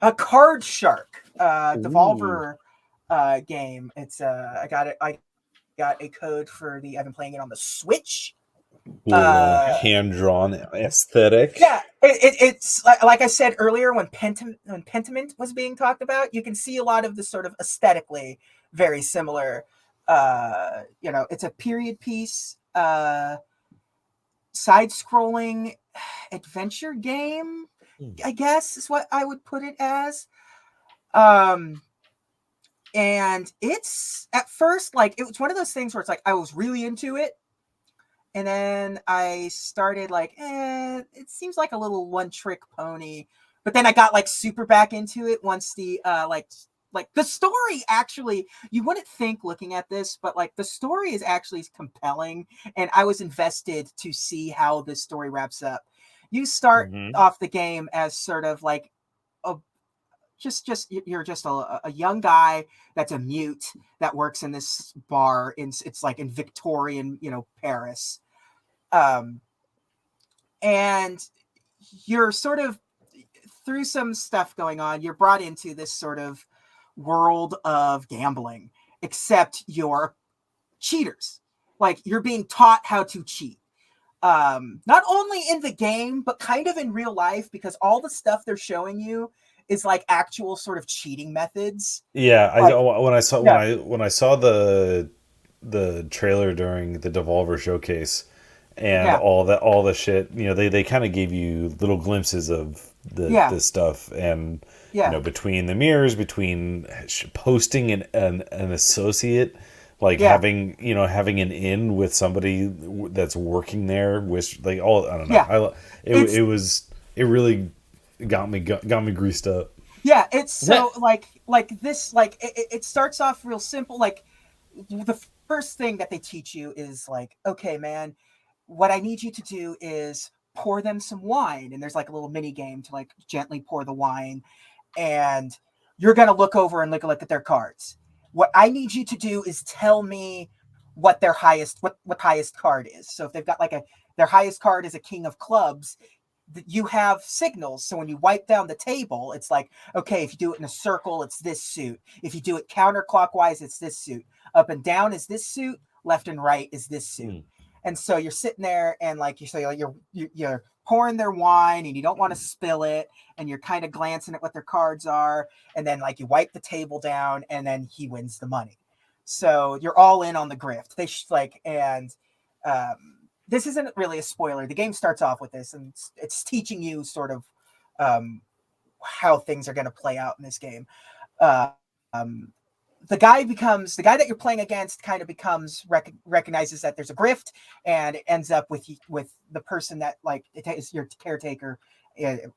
A Card Shark, Ooh. Devolver game. It's I got it. I got a code for the. I've been playing it on the Switch. Little Uh, hand drawn aesthetic. yeah, it's like I said earlier when Pentiment was being talked about. You can see a lot of the sort of aesthetically very similar. It's a period piece, side-scrolling adventure game. Hmm. I guess is what I would put it as. Um, and it's at first like it was one of those things where it's like I was really into it, and then I started like, it seems like a little one trick pony. But then I got like super back into it once the like the story actually, you wouldn't think looking at this, but like the story is actually compelling, and I was invested to see how this story wraps up. You start Mm-hmm. off the game as sort of like a just you're just a young guy that's a mute that works in this bar in it's like in Victorian, Paris. um and you're sort of through some stuff going on, you're brought into this sort of world of gambling, except you're cheaters. Like you're being taught how to cheat. Not only in the game, but kind of in real life, because all the stuff they're showing you is like actual sort of cheating methods. Yeah, I Like, when I saw yeah, when I saw the trailer during the Devolver showcase and yeah, all the shit, they kind of gave you little glimpses of yeah, this stuff, and yeah, between the mirrors, between posting an associate, like yeah, having an in with somebody that's working there, which like all I don't know. yeah. It It's was it really got me greased up. Yeah, it's so like this like it starts off real simple. Like the first thing that they teach you is like, okay, man, what I need you to do is pour them some wine, and there's like a little mini game to like gently pour the wine, and you're gonna look over and look at their cards. What I need you to do is tell me what their highest highest card is. So if they've got like a their highest card is a king of clubs, you have signals. So when you wipe down the table, it's like, okay, if you do it in a circle, it's this suit. If you do it counterclockwise, it's this suit. Up and down is this suit. Left and right is this suit. Mm. And so you're sitting there, and like you say, like you're pouring their wine, and you don't want to spill it, and you're kind of glancing at what their cards are, and then like you wipe the table down, and then he wins the money. So you're all in on the grift. Um, this isn't really a spoiler. The game starts off with this, and it's teaching you sort of um, how things are going to play out in this game. Um, the guy that you're playing against kind of becomes recognizes that there's a grift, and it ends up with the person that like it is your caretaker in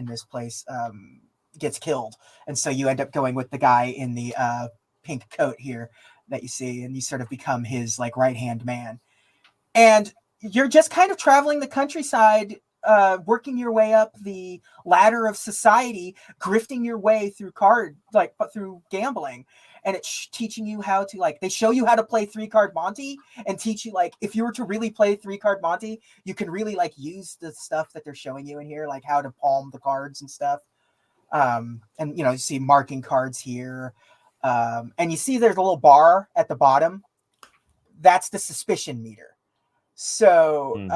this place gets killed, and so you end up going with the guy in the pink coat here that you see, and you sort of become his like right hand man, and you're just kind of traveling the countryside, working your way up the ladder of society, grifting your way through through gambling. And it's teaching you how to like, they show you how to play 3 card Monty, and teach you like, if you were to really play 3 card Monty, you can really like use the stuff that they're showing you in here, like how to palm the cards and stuff. And you see marking cards here. And you see there's a little bar at the bottom. That's the suspicion meter. So Mm.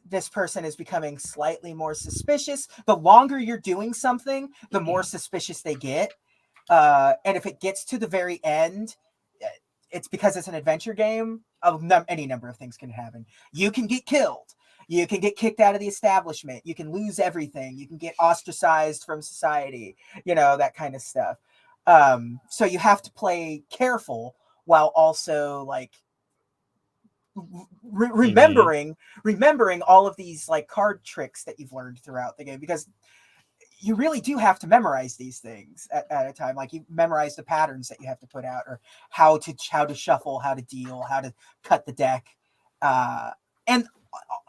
this person is becoming slightly more suspicious. The longer you're doing something, the more suspicious they get. And if it gets to the very end, it's because it's an adventure game. Any number of things can happen. You can get killed. You can get kicked out of the establishment. You can lose everything. You can get ostracized from society. That kind of stuff. So you have to play careful while also like Mm-hmm. remembering all of these like card tricks that you've learned throughout the game, because you really do have to memorize these things at a time. Like you memorize the patterns that you have to put out, or how to shuffle, how to deal, how to cut the deck. And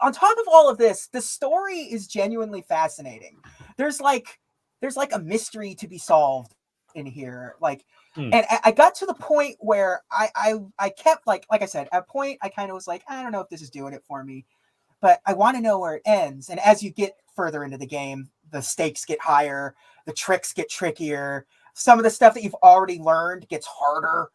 on top of all of this, the story is genuinely fascinating. There's like a mystery to be solved in here. And I Mm. got to the point where I kept like I said, at a point I kind of was like, I don't know if this is doing it for me, but I want to know where it ends. And as you get further into the game, the stakes get higher, the tricks get trickier. Some of the stuff that you've already learned gets harder.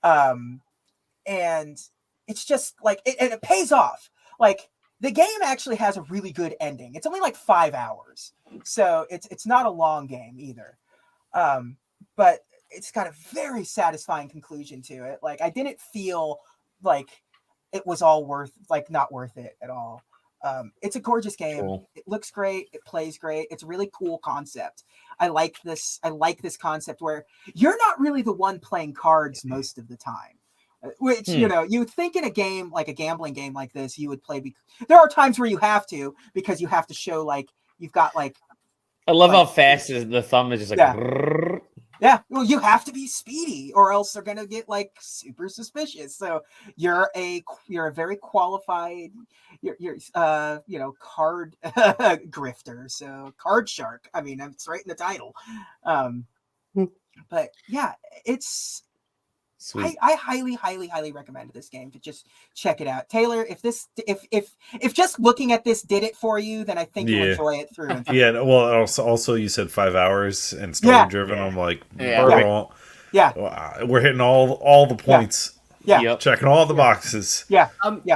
And it's just like it pays off. Like the game actually has a really good ending. It's only like 5 hours, so it's not a long game either. But it's got a very satisfying conclusion to it. Like I didn't feel like it was all not worth it at all. It's a gorgeous game. Cool. It looks great. It plays great. It's a really cool concept. I like this concept where you're not really the one playing cards most of the time. Which, you know, you would think in a game, like a gambling game like this, you would play. There are times where you have to, because you have to show like you've got like. I love how fast the thumb is just like. Yeah. Yeah, well, you have to be speedy, or else they're gonna get like super suspicious. So you're a very qualified, card grifter. So card shark. I mean, it's right in the title. But yeah, it's. Sweet. I highly, highly, highly recommend this game to just check it out. Taylor, if just looking at this did it for you, then I think you'll enjoy it through and through. Yeah, well, also you said 5 hours and story driven. I'm like, we're hitting all the points. Yeah. Checking all the boxes. Yeah.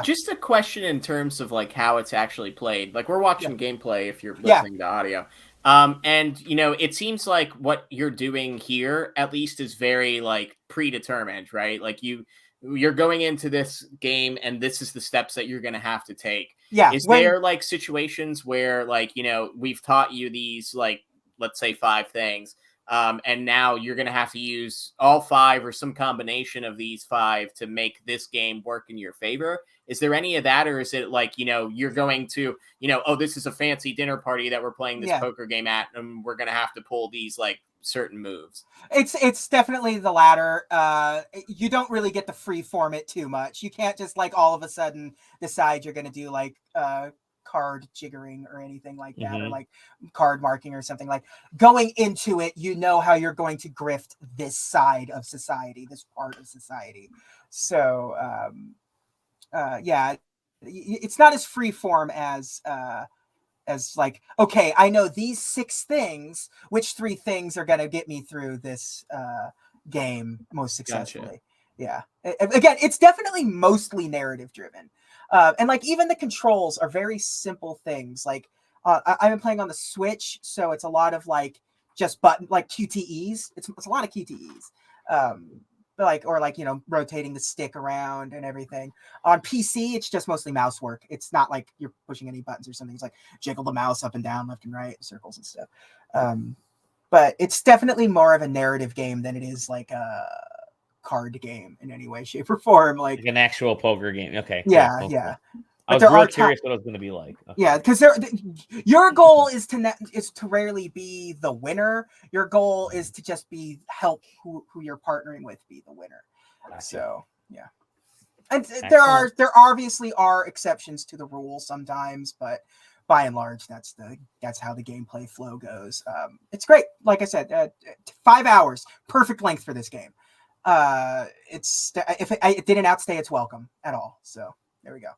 Just a question in terms of like how it's actually played. Like we're watching gameplay if you're listening to audio. And you know, it seems like what you're doing here at least is very like predetermined, right? Like you're going into this game and this is the steps that you're going to have to take. Yeah. Is there like situations where like, you know, we've taught you these, like, let's say 5 things. And now you're going to have to use all 5 or some combination of these 5 to make this game work in your favor. Is there any of that? Or is it like, you know, you're going to, you know, oh, this is a fancy dinner party that we're playing this poker game at, and we're going to have to pull these like certain moves? It's definitely the latter. You don't really get to free form it too much. You can't just like all of a sudden decide you're going to do like, card jiggering or anything like that, or like card marking or something. Like going into it, you know how you're going to grift this side of society, this part of society. So it's not as free form as like, okay, I know these 6 things, which 3 things are going to get me through this game most successfully. Gotcha. Yeah. Again, it's definitely mostly narrative driven. And like even the controls are very simple things. Like I've been playing on the Switch, so it's a lot of like just button like QTEs. It's a lot of QTEs. Rotating the stick around and everything. On PC, it's just mostly mouse work. It's not like you're pushing any buttons or something. It's like jiggle the mouse up and down, left and right, circles and stuff. But it's definitely more of a narrative game than it is like a card game in any way, shape, or form. Like an actual poker game. Okay. Yeah. I was real curious what it was going to be like. Okay. Yeah, because your goal is to rarely be the winner. Your goal is to just help who you're partnering with be the winner. Gotcha. So yeah, and there obviously are exceptions to the rule sometimes, but by and large, that's how the gameplay flow goes. It's great. Like I said, 5 hours, perfect length for this game. It didn't outstay its welcome at all. So there we go.